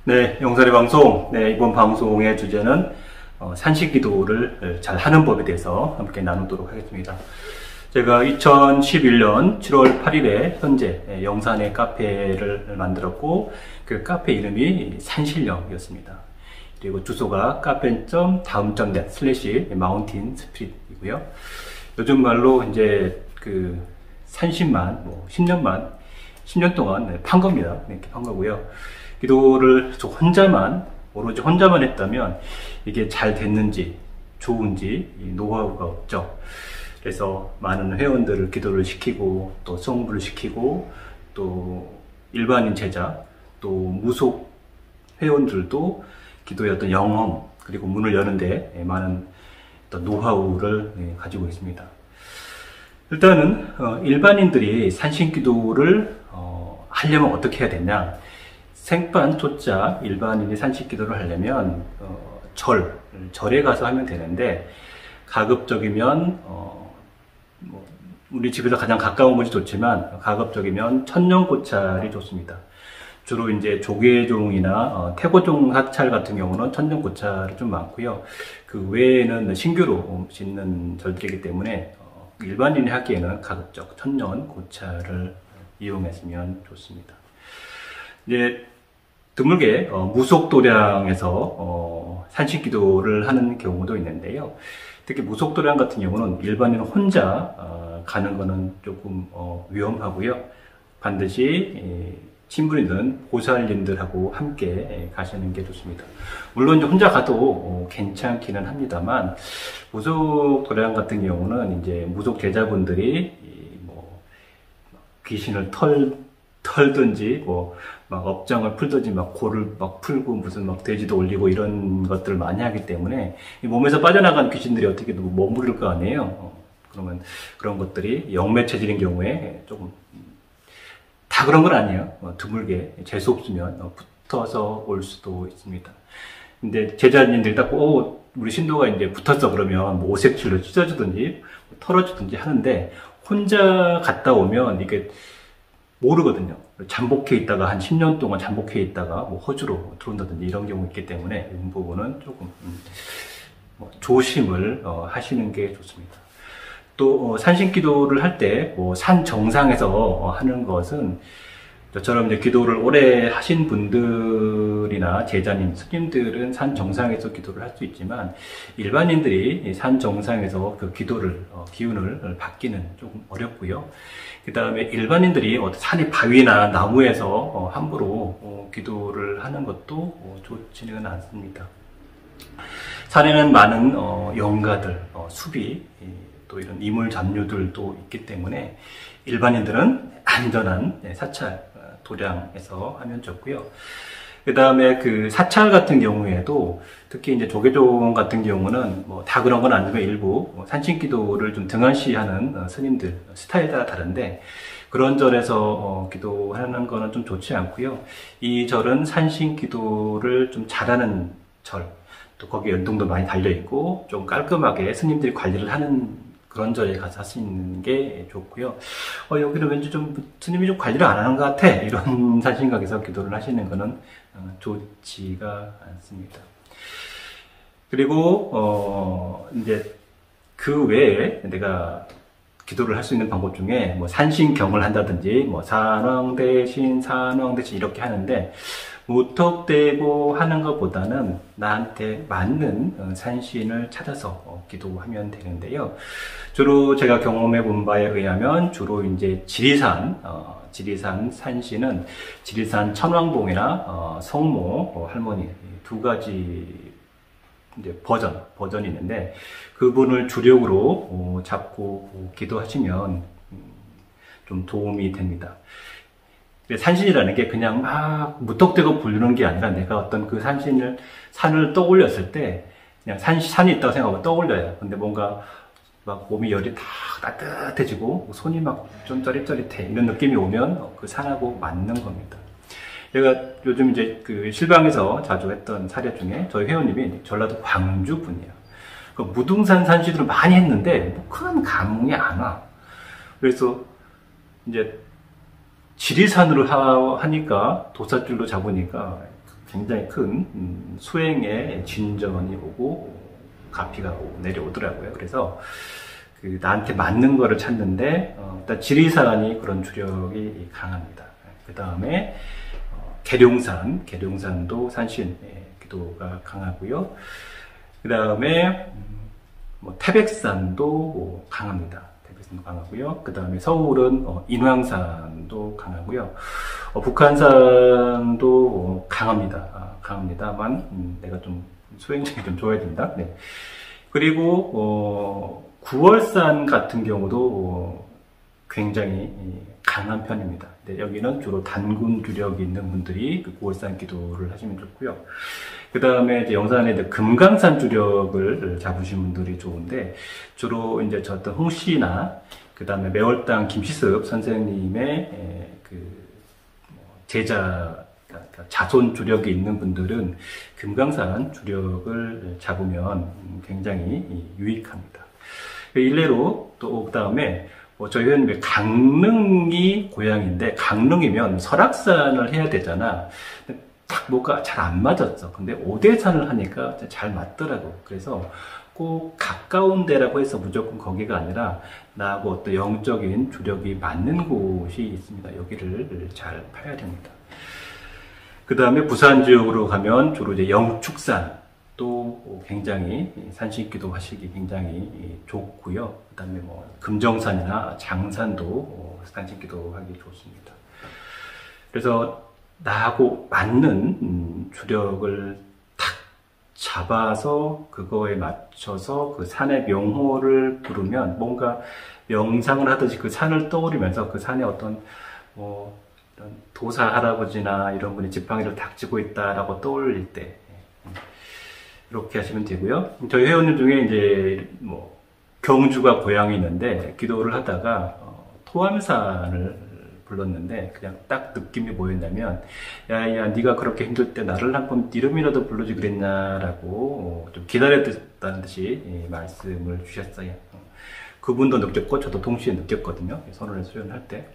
네, 영설의 방송. 네, 이번 방송의 주제는 산식기도를 잘 하는 법에 대해서 함께 나누도록 하겠습니다. 제가 2011년 7월 8일에 현재 영산의 카페를 만들었고, 그 카페 이름이 산신령이었습니다. 그리고 주소가 카페.daum.net/mountainspirit이고요. 요즘 말로 이제 그 산신만, 10년 동안 판 겁니다. 이렇게 판 거고요. 기도를 오로지 혼자만 했다면 이게 잘 됐는지, 좋은지 노하우가 없죠. 그래서 많은 회원들을 기도를 시키고, 또 성부를 시키고, 또 일반인 제자, 또 무속 회원들도 기도의 어떤 영험, 그리고 문을 여는데 많은 어떤 노하우를 가지고 있습니다. 일단은 일반인들이 산신기도를 하려면 어떻게 해야 되냐? 생판 초짜 일반인이 산식기도를 하려면 절에 가서 하면 되는데, 가급적이면 우리 집에서 가장 가까운 곳이 좋지만 가급적이면 천년고찰이 좋습니다. 주로 이제 조계종이나 태고종 사찰 같은 경우는 천년고찰이 좀 많고요. 그 외에는 신규로 짓는 절들이기 때문에 일반인이 하기에는 가급적 천년고찰을 이용했으면 좋습니다. 이제 드물게 무속도량에서 산신기도를 하는 경우도 있는데요. 특히 무속도량 같은 경우는 일반인 혼자 가는 거는 조금 위험하고요. 반드시 친분이든 보살님들하고 함께 가시는 게 좋습니다. 물론 이제 혼자 가도 괜찮기는 합니다만, 무속도량 같은 경우는 이제 무속 제자분들이 귀신을 털든지 막 업장을 풀든지 막 골을 막 풀고 무슨 막 돼지도 올리고 이런 것들을 많이 하기 때문에 이 몸에서 빠져나간 귀신들이 어떻게 머무를 거 아니에요. 그러면 그런 것들이 영매 체질인 경우에 조금 다 그런 건 아니에요. 드물게 재수 없으면 붙어서 올 수도 있습니다. 근데 제자님들이 딱 우리 신도가 이제 붙었어 그러면 오색칠로 찢어주든지 털어주든지 하는데, 혼자 갔다 오면 이게 모르거든요. 잠복해 있다가 한 10년 동안 잠복해 있다가 허주로 들어온다든지 이런 경우 있기 때문에 이 부분은 조금 조심을 하시는 게 좋습니다. 또 산신기도를 할 때 산 정상에서 하는 것은, 저처럼 이제 기도를 오래 하신 분들이나 제자님, 스님들은 산 정상에서 기도를 할 수 있지만, 일반인들이 산 정상에서 그 기운을 받기는 조금 어렵고요. 그 다음에 일반인들이 산의 바위나 나무에서 함부로 기도를 하는 것도 좋지는 않습니다. 산에는 많은 영가들, 숲이, 또 이런 이물 잡류들도 있기 때문에 일반인들은 안전한 사찰, 도량에서 하면 좋고요. 그 다음에 그 사찰 같은 경우에도, 특히 이제 조계종 같은 경우는 다 그런 건 아니고 일부 산신기도를 좀 등한시하는 스님들 스타일에 따라 다른데, 그런 절에서 기도하는 거는 좀 좋지 않고요. 이 절은 산신기도를 좀 잘하는 절, 또 거기에 연동도 많이 달려있고 좀 깔끔하게 스님들이 관리를 하는 그런 절에 가서 하시는 게 좋고요. 여기는 왠지 좀 스님이 좀 관리를 안 하는 것 같아, 이런 산신각에서 기도를 하시는 거는 좋지가 않습니다. 그리고 이제 그 외에 내가 기도를 할 수 있는 방법 중에 산신경을 한다든지 산왕대신 이렇게 하는데, 무턱대고 하는 것보다는 나한테 맞는 산신을 찾아서 기도하면 되는데요. 주로 제가 경험해 본 바에 의하면 주로 이제 지리산 산신은 지리산 천왕봉이나 성모 할머니 두 가지 이제 버전이 있는데, 그분을 주력으로 잡고 기도하시면 좀 도움이 됩니다. 산신이라는 게 그냥 막 무턱대고 부르는 게 아니라, 내가 어떤 그 산을 떠올렸을 때 그냥 산이 있다고 생각하고 떠올려요. 근데 뭔가 막 몸이 열이 다 따뜻해지고 손이 막 좀 짜릿짜릿해, 이런 느낌이 오면 그 산하고 맞는 겁니다. 제가 요즘 이제 그 실방에서 자주 했던 사례 중에 저희 회원님이 전라도 광주 분이에요. 그 무등산 산시들을 많이 했는데 큰 감흥이 안 와. 그래서 이제 지리산으로 하니까, 도사줄로 잡으니까 굉장히 큰 수행의 진전이 오고 가피가 내려오더라고요. 그래서 그 나한테 맞는 거를 찾는데 일단 지리산이 그런 주력이 강합니다. 그 다음에 계룡산도 산신 기도가 강하고요. 그 다음에 뭐 태백산도 강합니다. 태백산도 강하고요. 그 다음에 서울은 인왕산도 강하고요. 북한산도 강합니다. 강합니다만 내가 좀 수행력이 좀 좋아야 된다. 네. 그리고 9월산 같은 경우도 굉장히 강한 편입니다. 네, 여기는 주로 단군 주력이 있는 분들이 그 9월산 기도를 하시면 좋고요. 그 다음에 이제 영산에 금강산 주력을 잡으신 분들이 좋은데, 주로 이제 저 어떤 홍씨나 그 다음에 매월당 김시습 선생님의 제자, 그러니까 자손 주력이 있는 분들은 금강산 주력을 잡으면 굉장히 유익합니다. 일례로 또 그 다음에 저희는 강릉이 고향인데, 강릉이면 설악산을 해야 되잖아. 딱 뭐가 잘 안 맞았어. 근데 오대산을 하니까 잘 맞더라고. 그래서 꼭 가까운 데라고 해서 무조건 거기가 아니라 나하고 어떤 영적인 주력이 맞는 곳이 있습니다. 여기를 잘 파야 됩니다. 그 다음에 부산 지역으로 가면 주로 이제 영축산 또 굉장히 산신기도 하시기 굉장히 좋고요. 그 다음에 뭐 금정산이나 장산도 산신기도 하기 좋습니다. 그래서 나하고 맞는 주력을 탁 잡아서 그거에 맞춰서 그 산의 명호를 부르면 뭔가 명상을 하듯이 그 산을 떠오르면서 그 산에 어떤 이런 도사 할아버지나 이런 분이 지팡이를 탁 쥐고 있다라고 떠올릴 때 이렇게 하시면 되고요. 저희 회원님 중에 이제 뭐 경주가 고향이 있는데 기도를 하다가 토암산을 불렀는데 그냥 딱 느낌이 뭐였냐면, 야야 네가 그렇게 힘들 때 나를 한번 이름이라도 불러주지 그랬냐라고 좀 기다렸다는 듯이 말씀을 주셨어요. 그분도 느꼈고 저도 동시에 느꼈거든요. 선언을 수련할 때.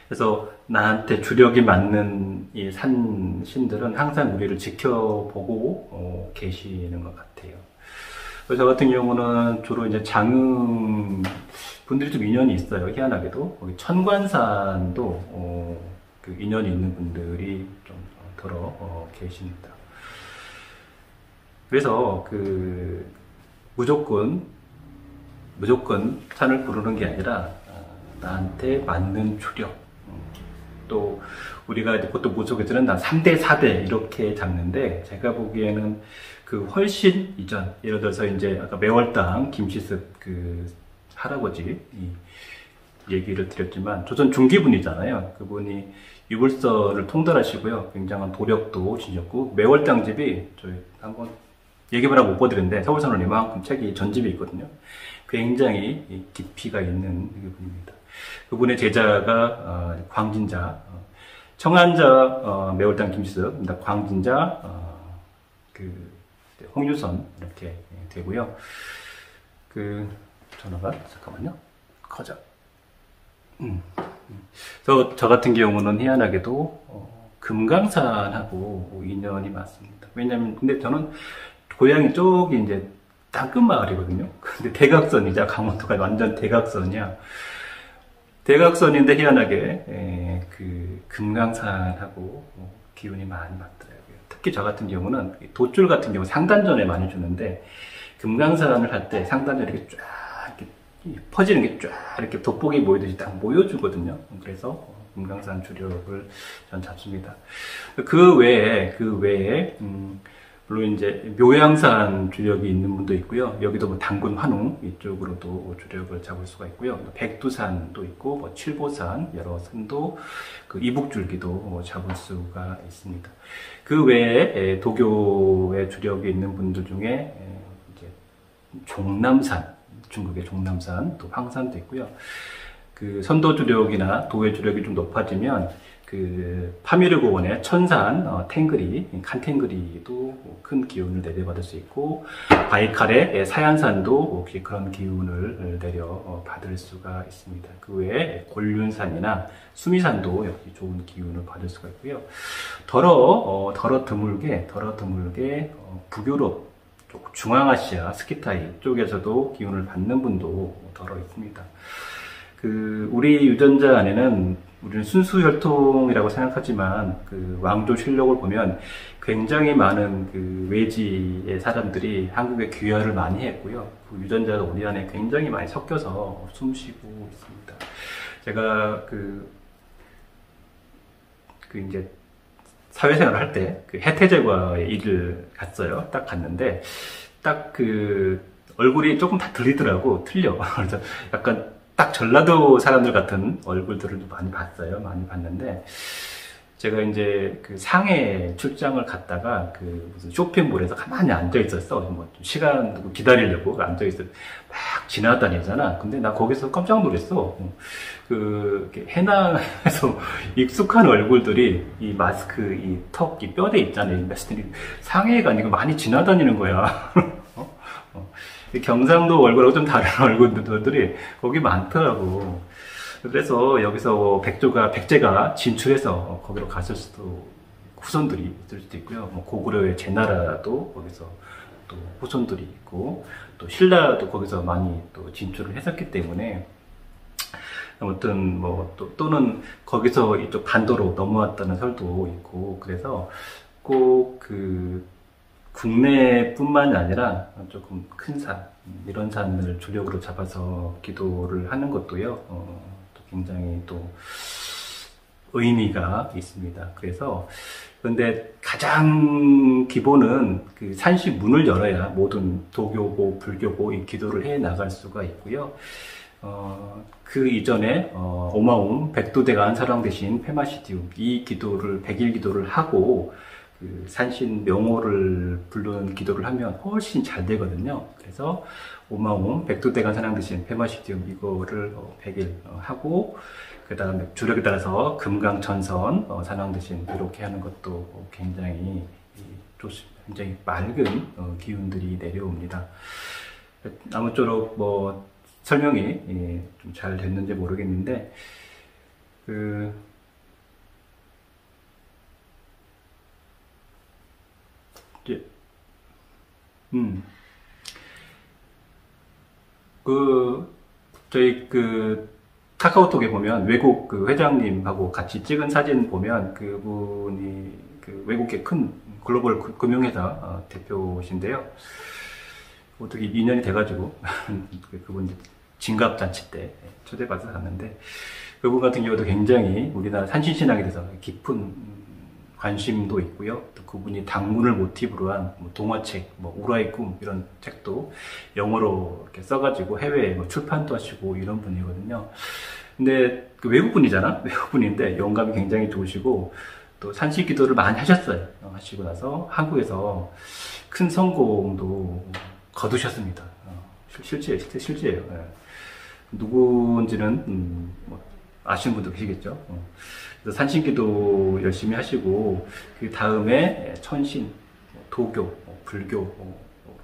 그래서 나한테 주력이 맞는 이 산신들은 항상 우리를 지켜보고 계시는 것 같아요. 저 같은 경우는 주로 이제 장흥 분들이 좀 인연이 있어요. 희한하게도 거기 천관산도 그 인연이 있는 분들이 좀 들어 계십니다. 그래서 그 무조건 산을 부르는 게 아니라 나한테 맞는 주력, 또 우리가 보통 무속에서는 난 3대 4대 이렇게 잡는데, 제가 보기에는 그 훨씬 이전, 예를 들어서 이제 아까 매월당 김시습 그 할아버지 얘기를 드렸지만 조선 중기분이잖아요. 그분이 유불서를 통달하시고요. 굉장한 도력도 지녔고, 매월당 집이 저희 한번 얘기만 하고 못 보드렸는데 서울선원 이만큼 책이 전집이 있거든요. 굉장히 깊이가 있는 분입니다. 그분의 제자가 광진자, 청한자 매월당 김시습, 광진자 홍유선 이렇게 되고요. 그 전화가 잠깐만요. 커져. 저 같은 경우는 희한하게도 금강산하고 인연이 많습니다. 왜냐면 근데 저는 고향이 쪽이 이제 땅끝마을이거든요. 근데 대각선이자 강원도가 완전 대각선이야. 대각선인데 희한하게 그 금강산하고 기운이 많이 맞더라고요. 특히 저 같은 경우는 돛줄 같은 경우 상단전에 많이 주는데, 금강산을 할 때 상단전에 이렇게 쫙 이렇게 퍼지는 게 쫙 이렇게 돋보기 모이듯이 딱 모여주거든요. 그래서 금강산 주력을 전 잡습니다. 그 외에 물론 이제 묘양산 주력이 있는 분도 있고요. 여기도 뭐 당군 환웅 이쪽으로도 주력을 잡을 수가 있고요. 백두산도 있고 뭐 칠보산 여러 산도 그 이북줄기도 잡을 수가 있습니다. 그 외에 도교의 주력이 있는 분들 중에 이제 종남산, 중국의 종남산, 또 황산도 있고요. 그 선도 주력이나 도의 주력이 좀 높아지면 파미르고원의 천산 탱그리, 칸탱그리도 큰 기운을 내려받을 수 있고, 바이칼의 사얀산도 혹시 그런 기운을 내려받을 수가 있습니다. 그 외에 골륜산이나 수미산도 역시 좋은 기운을 받을 수가 있고요. 더러 드물게 북유럽 중앙아시아 스키타이 쪽에서도 기운을 받는 분도 더러 있습니다. 우리 유전자 안에는 우리는 순수 혈통이라고 생각하지만 왕조 실록을 보면 굉장히 많은 외지의 사람들이 한국에 귀화를 많이 했고요. 그 유전자가 우리 안에 굉장히 많이 섞여서 숨쉬고 있습니다. 제가 이제 사회생활을 할 때 해태제과의 일을 갔어요. 딱 갔는데 얼굴이 조금 다 틀리더라고. 틀려. 그래서 약간 딱 전라도 사람들 같은 얼굴들을 많이 봤어요. 많이 봤는데, 제가 이제 상해 출장을 갔다가 무슨 쇼핑몰에서 가만히 앉아 있었어. 뭐 시간 기다리려고 앉아 있어. 막 지나다니잖아. 근데 나 거기서 깜짝 놀랐어. 해낭에서 익숙한 얼굴들이 이 마스크, 이 턱, 이 뼈대 있잖아요. 상해가 아니고 많이 지나다니는 거야. 경상도 얼굴하고 좀 다른 얼굴들이 거기 많더라고. 그래서 여기서 백제가 진출해서 거기로 갔을 수도, 후손들이 있을 수도 있고요. 고구려의 제나라도 거기서 또 후손들이 있고, 또 신라도 거기서 많이 또 진출을 했었기 때문에, 아무튼 또는 거기서 이쪽 반도로 넘어왔다는 설도 있고, 그래서 꼭 국내뿐만이 아니라 조금 큰 산, 이런 산을 주력으로 잡아서 기도를 하는 것도요, 또 굉장히 또 의미가 있습니다. 그런데 가장 기본은 산시 문을 열어야 모든 도교고 불교고 이 기도를 해 나갈 수가 있고요. 그 이전에 오마움 백두대간 사랑대신 페마시디움 이 기도를 100일 기도를 하고 산신 명호를 부르는 기도를 하면 훨씬 잘 되거든요. 그래서 오마움 백두대간 사랑대신 페마시디움 이거를 100일 하고, 그 다음에 주력에 따라서 금강천선 사랑대신 이렇게 하는 것도 굉장히 좋습니다. 굉장히 맑은 기운들이 내려옵니다. 아무쪼록 설명이 좀 잘 됐는지 모르겠는데, 저희 카카오톡에 보면 외국 회장님하고 같이 찍은 사진 보면 그분이 외국의 큰 글로벌 금융회사 대표신데요. 어떻게 2년이 돼가지고 그분 진갑잔치 때 초대받아서 갔는데, 그분 같은 경우도 굉장히 우리나라 산신신앙에 대해서 깊은 관심도 있고요. 또 그분이 당군을 모티브로 한 동화책, 우라의 꿈 이런 책도 영어로 이렇게 써가지고 해외에 출판도 하시고 이런 분이거든요. 근데 외국분이잖아. 외국분인데 영감이 굉장히 좋으시고 또 산시 기도를 많이 하셨어요. 하시고 나서 한국에서 큰 성공도 거두셨습니다. 실제예요. 누구인지는 아시는 분도 계시겠죠. 그래서 산신기도 열심히 하시고 그 다음에 천신, 도교, 불교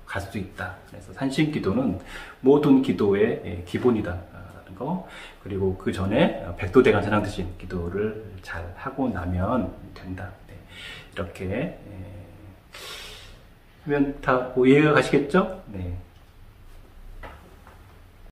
갈 수 있다. 그래서 산신기도는 모든 기도의 기본이다라는 거. 그리고 그 전에 백도대간 사랑대신 기도를 잘 하고 나면 된다. 네. 이렇게 하면 다 이해가 가시겠죠? 네.